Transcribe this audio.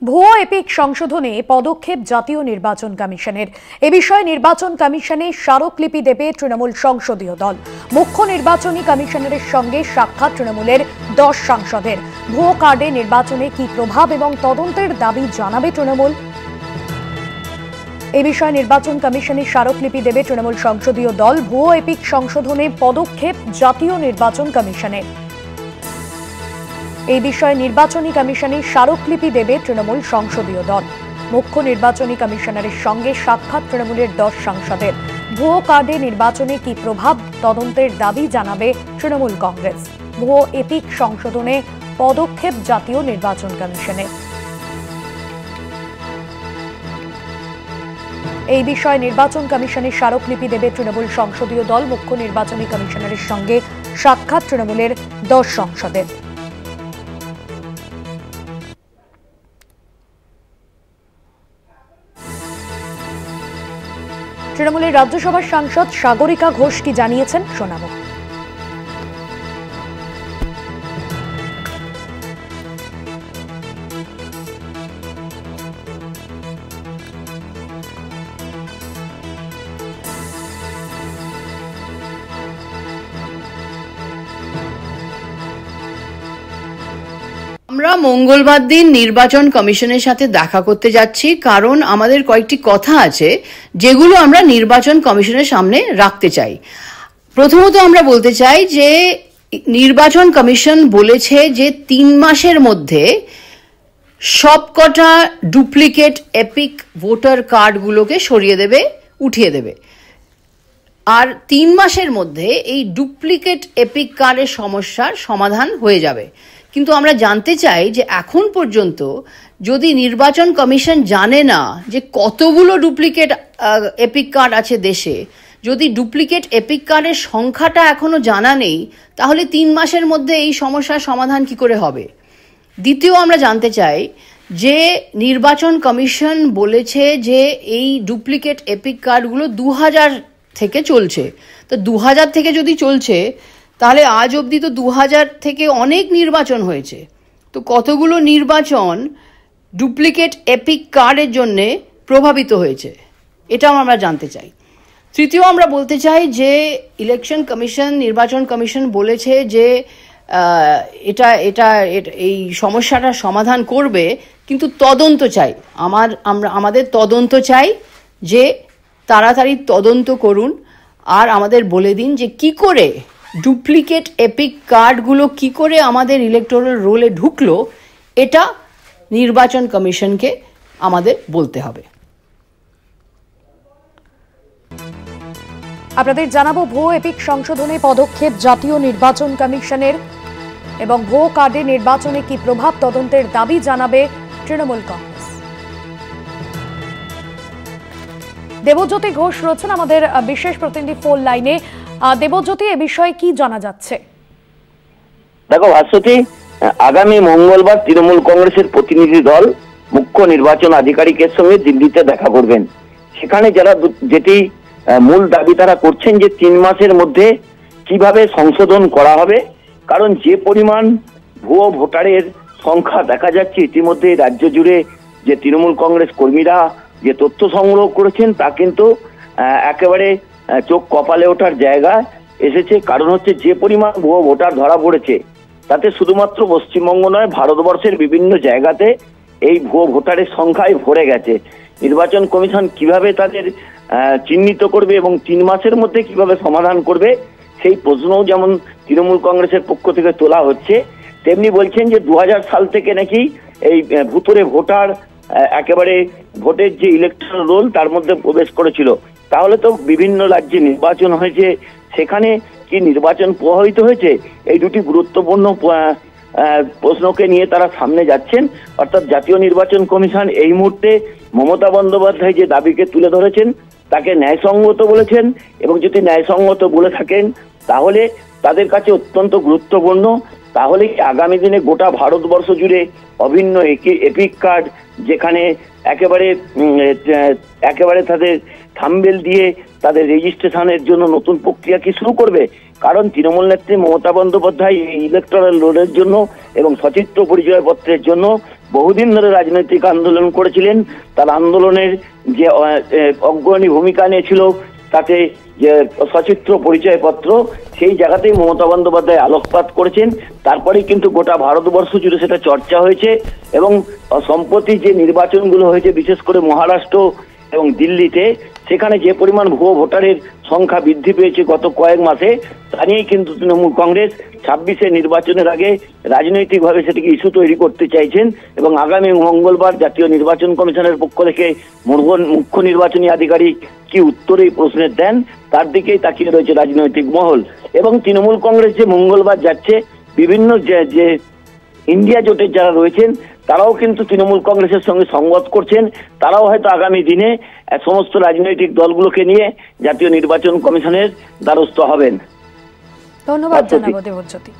ভুয়ো এপিক সংশোধনে পদক্ষেপ জাতীয় নির্বাচন কমিশনের। এ বিষয়ে নির্বাচন কমিশনে স্মারকলিপি দেবে তৃণমূল সংসদীয় দল। মুখ্য নির্বাচনী কমিশনারের সঙ্গে সাক্ষাৎ তৃণমূলের 10 সাংসদের। ভুয়ো কার্ডে নির্বাচনে কি প্রভাব এবং তদন্তের দাবি জানাবে তৃণমূল। এ বিষয়ে নির্বাচন কমিশনে স্মারকলিপি দেবে তৃণমূল সংসদীয় দল। ভুয়ো এপিক সংশোধনে পদক্ষেপ জাতীয় নির্বাচন কমিশনের। এই বিষয়ে নির্বাচনী কমিশনে স্মারকলিপি দেবে তৃণমূল সংসদীয় দল। মুখ্য নির্বাচনী কমিশনারের সঙ্গে সাক্ষাৎ তৃণমূলের 10 সাংসদের। ভুয়ো কার্ডে নির্বাচনে কি প্রভাব, তদন্তের দাবি জানাবে তৃণমূল কংগ্রেস। ভুয়ো এপিক সংশোধনে পদক্ষেপ জাতীয় নির্বাচন কমিশনের। এই বিষয়ে নির্বাচন কমিশনের স্মারকলিপি দেবে তৃণমূল সংসদীয় দল। মুখ্য নির্বাচনী কমিশনারের সঙ্গে সাক্ষাৎ তৃণমূলের 10 সাংসদের। তৃণমূলের রাজ্যসভার সাংসদ সাগরিকা ঘোষ কি জানিয়েছেন শোনাবো। আমরা মঙ্গলবার দিন নির্বাচন কমিশনের সাথে দেখা করতে যাচ্ছি, কারণ আমাদের কয়েকটি কথা আছে যেগুলো আমরা নির্বাচন কমিশনের সামনে রাখতে চাই। প্রথমত আমরা বলতে চাই যে নির্বাচন কমিশন বলেছে যে 3 মাসের মধ্যে সবকটা ডুপ্লিকেট এপিক ভোটার কার্ডগুলোকে সরিয়ে দেবে, উঠিয়ে দেবে। আর 3 মাসের মধ্যে এই ডুপ্লিকেট এপিক কার্ডের সমস্যার সমাধান হয়ে যাবে। কিন্তু আমরা জানতে চাই যে এখন পর্যন্ত যদি নির্বাচন কমিশন জানে না যে কতগুলো ডুপ্লিকেট এপিক কার্ড আছে দেশে, যদি ডুপ্লিকেট এপিক কার্ডের সংখ্যাটা এখনো জানা নেই, তাহলে 3 মাসের মধ্যে এই সমস্যার সমাধান কি করে হবে। দ্বিতীয়, আমরা জানতে চাই যে নির্বাচন কমিশন বলেছে যে এই ডুপ্লিকেট এপিক কার্ডগুলো 2000 থেকে চলছে। তো 2000 থেকে যদি চলছে, তাহলে আজ অবধি তো 2000 থেকে অনেক নির্বাচন হয়েছে। তো কতগুলো নির্বাচন ডুপ্লিকেট এপিক কার্ডের জন্যে প্রভাবিত হয়েছে, এটাও আমরা জানতে চাই। তৃতীয়, আমরা বলতে চাই যে ইলেকশন কমিশন, নির্বাচন কমিশন বলেছে যে এই সমস্যাটার সমাধান করবে, কিন্তু তদন্ত চাই। আমাদের তদন্ত চাই, যে তাড়াতাড়ি তদন্ত করুন আর আমাদের বলে দিন যে কি করে ডুপ্লিকেট এপিক কার্ডগুলো কি করে আমাদের ইলেকটোরাল রোলে ঢুকলো, এটা নির্বাচন কমিশনকে আমাদের বলতে হবে। আপনাদের জানাবো ভুয়ো এপিক সংশোধনে পদক্ষেপ জাতীয় নির্বাচন কমিশনের এবং ভুয়ো কার্ডে নির্বাচনে কি প্রভাব, তদন্তের দাবি জানাবে তৃণমূল কংগ্রেস। দেবজ্যোতি ঘোষ রয়েছেন আমাদের বিশেষ প্রতিনিধি ফোন লাইনে। দেবজ্যোতি, এ বিষয়ে কি জানা যাচ্ছে? দেখো ভাস্বতী, আগামী মঙ্গলবার তৃণমূল কংগ্রেসের প্রতিনিধি দল মুখ্য নির্বাচন আধিকারিকের সঙ্গে দিল্লিতে দেখা করবেন। সেখানে যারা যেটি মূল দাবি তারা করছেন যে 3 মাসের মধ্যে কিভাবে সংশোধন করা হবে, কারণ যে পরিমাণ ভুয়ো ভোটারের সংখ্যা দেখা যাচ্ছে ইতিমধ্যে রাজ্য জুড়ে, যে তৃণমূল কংগ্রেস কর্মীরা যে তথ্য সংগ্রহ করেছেন তা কিন্তু একেবারে চোখ কপালে ওঠার জায়গা এসেছে। কারণ হচ্ছে যে পরিমাণ ভুয়ো ভোটার ধরা পড়েছে, তাতে শুধুমাত্র পশ্চিমবঙ্গ নয়, ভারতবর্ষের বিভিন্ন জায়গাতে এই ভুয়ো ভোটারের সংখ্যায় ভরে গেছে। নির্বাচন কমিশন কিভাবে তাদের চিহ্নিত করবে এবং 3 মাসের মধ্যে কিভাবে সমাধান করবে, সেই প্রশ্নও যেমন তৃণমূল কংগ্রেসের পক্ষ থেকে তোলা হচ্ছে, তেমনি বলছেন যে 2000 সাল থেকে নাকি এই ভুতুরে ভোটার একেবারে ভোটের যে ইলেকট্রাল রোল তার মধ্যে প্রবেশ করেছিল। তাহলে তো বিভিন্ন রাজ্যে নির্বাচন হয়েছে, সেখানে কি নির্বাচন প্রভাবিত হয়েছে? এই দুটি গুরুত্বপূর্ণ প্রশ্নকে নিয়ে তারা সামনে যাচ্ছেন। অর্থাৎ জাতীয় নির্বাচন কমিশন এই মুহূর্তে মমতা বন্দ্যোপাধ্যায় যে দাবিকে তুলে ধরেছেন তাকে ন্যায়সঙ্গত বলেছেন, এবং যদি ন্যায়সঙ্গত বলে থাকেন তাহলে তাদের কাছে অত্যন্ত গুরুত্বপূর্ণ। তাহলে আগামী দিনে গোটা ভারতবর্ষ জুড়ে অভিন্ন এপিক কার্ড, যেখানে একেবারে তাদের থাম্বনেল দিয়ে তাদের রেজিস্ট্রেশনের জন্য নতুন প্রক্রিয়া কি শুরু করবে? কারণ তৃণমূল নেত্রী মমতা বন্দ্যোপাধ্যায় এই ইলেকট্রাল রোলের জন্য এবং সচিত্র পরিচয়পত্রের জন্য বহুদিন ধরে রাজনৈতিক আন্দোলন করেছিলেন। তার আন্দোলনের যে অগ্রণী ভূমিকা নিয়েছিল তাতে যে সচিত্র পরিচয়পত্র, সেই জায়গাতেই মমতা বন্দ্যোপাধ্যায় আলোকপাত করেছেন। তারপরেই কিন্তু গোটা ভারতবর্ষ জুড়ে সেটা চর্চা হয়েছে এবং সম্প্রতি যে নির্বাচনগুলো হয়েছে বিশেষ করে মহারাষ্ট্র এবং দিল্লিতে, সেখানে যে পরিমাণ ভুয়ো ভোটারের সংখ্যা বৃদ্ধি পেয়েছে গত কয়েক মাসে, তা নিয়েই কিন্তু তৃণমূল কংগ্রেস 26-এ নির্বাচনের আগে রাজনৈতিকভাবে সেটিকে ইস্যু তৈরি করতে চাইছেন এবং আগামী মঙ্গলবার জাতীয় নির্বাচন কমিশনের পক্ষ থেকে মুখ্য নির্বাচনী আধিকারিক কি উত্তর এই প্রশ্নের দেন তার দিকেই তাকিয়ে রয়েছে রাজনৈতিক মহল। এবং তৃণমূল কংগ্রেস যে মঙ্গলবার যাচ্ছে, বিভিন্ন যে ইন্ডিয়া জোটের যারা রয়েছেন তারাও কিন্তু তৃণমূল কংগ্রেসের সঙ্গে সংগত করছেন। তারাও হয়তো আগামী দিনে সমস্ত রাজনৈতিক দলগুলোকে নিয়ে জাতীয় নির্বাচন কমিশনের দ্বারস্থ হবেন। ধন্যবাদ জানাবো দেবজ্যোতি।